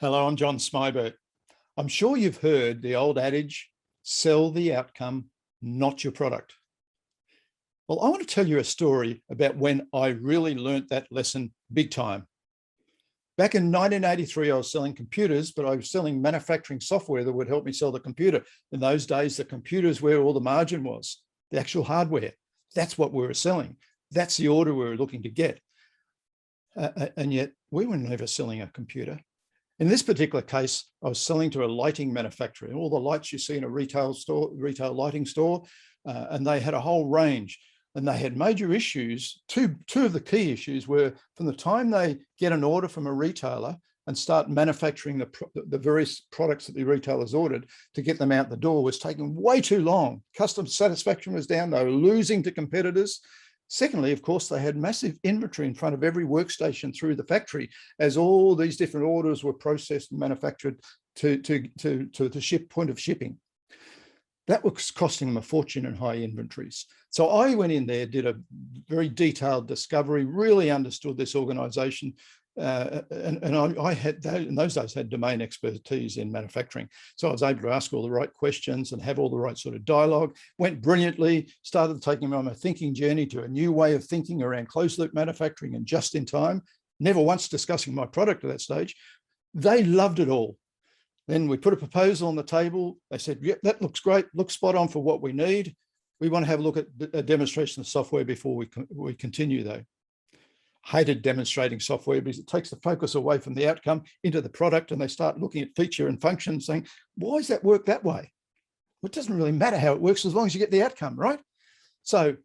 Hello, I'm John Smybert. I'm sure you've heard the old adage, sell the outcome, not your product. Well, I want to tell you a story about when I really learnt that lesson big time. Back in 1983, I was selling computers, but I was selling manufacturing software that would help me sell the computer. In those days, the computer is where all the margin was, the actual hardware. That's what we were selling. That's the order we were looking to get. And yet we were never selling a computer. In this particular case, I was selling to a lighting manufacturer, all the lights you see in a retail lighting store, and they had a whole range. And they had major issues. Two of the key issues were from the time they get an order from a retailer and start manufacturing the various products that the retailers ordered to get them out the door was taking way too long. Customer satisfaction was down. They were losing to competitors. Secondly, of course, they had massive inventory in front of every workstation through the factory as all these different orders were processed and manufactured to the point of shipping. That was costing them a fortune in high inventories. So I went in there, did a very detailed discovery, really understood this organization. I had, in those days, had domain expertise in manufacturing. So I was able to ask all the right questions and have all the right sort of dialogue. Went brilliantly, started taking me on a thinking journey to a new way of thinking around closed loop manufacturing and just in time, never once discussing my product at that stage. They loved it all. Then we put a proposal on the table. They said, yep, that looks great, looks spot on for what we need. We want to have a look at a demonstration of software before we continue though. Hated demonstrating software because it takes the focus away from the outcome into the product, and they start looking at feature and function saying, why does that work that way? Well, it doesn't really matter how it works as long as you get the outcome, right? So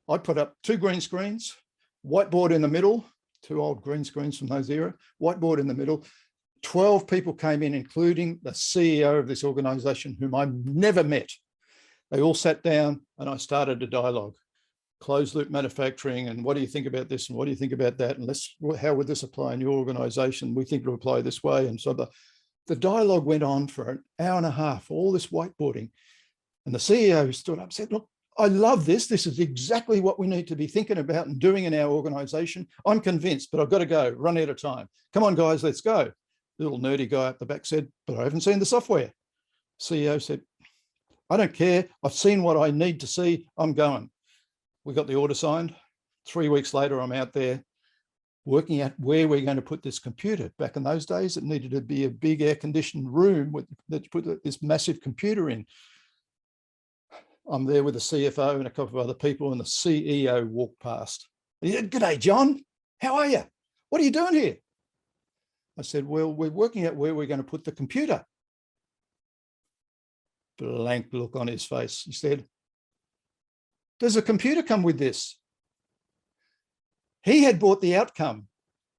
I put up 2 green screens, whiteboard in the middle, 2 old green screens from those era, whiteboard in the middle. 12 people came in, including the CEO of this organization, whom I never met. They all sat down and I started a dialogue. Closed loop manufacturing, and what do you think about this? And what do you think about that? And how would this apply in your organization? We think it'll apply this way. And so the dialogue went on for an hour and a half, all this whiteboarding. And the CEO stood up and said, look, I love this. This is exactly what we need to be thinking about and doing in our organization. I'm convinced, but I've got to go, run out of time. Come on, guys, let's go. Little nerdy guy at the back said, but I haven't seen the software. CEO said, I don't care. I've seen what I need to see. I'm going. We got the order signed. 3 weeks later, I'm out there working out where we're going to put this computer. Back in those days, it needed to be a big air-conditioned room that you put this massive computer in. I'm there with the CFO and a couple of other people, and the CEO walked past. He said, "G'day, John. How are you? What are you doing here?" I said, well, we're working out where we're going to put the computer. Blank look on his face. He said, does a computer come with this? He had bought the outcome,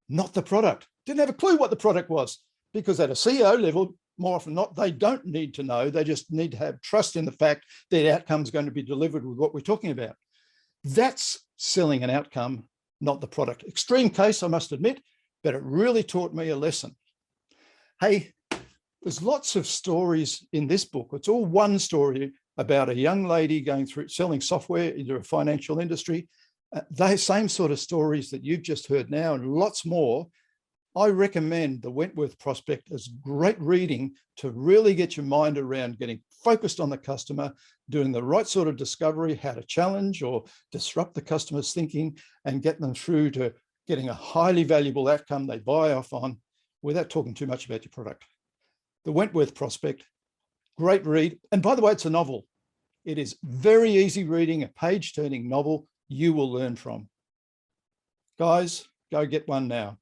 not the product. Didn't have a clue what the product was, because at a CEO level, more often than not, they don't need to know. They just need to have trust in the fact that outcome is going to be delivered with what we're talking about. That's selling an outcome, not the product. Extreme case, I must admit, but it really taught me a lesson. Hey, there's lots of stories in this book. It's all one story about a young lady going through selling software into a financial industry. Those same sort of stories that you've just heard now and lots more. I recommend the Wentworth Prospect as great reading to really get your mind around getting focused on the customer, doing the right sort of discovery, how to challenge or disrupt the customer's thinking and get them through to getting a highly valuable outcome they buy off on without talking too much about your product. The Wentworth Prospect, great read. And by the way, it's a novel. It is very easy reading, a page-turning novel you will learn from. Guys, go get one now.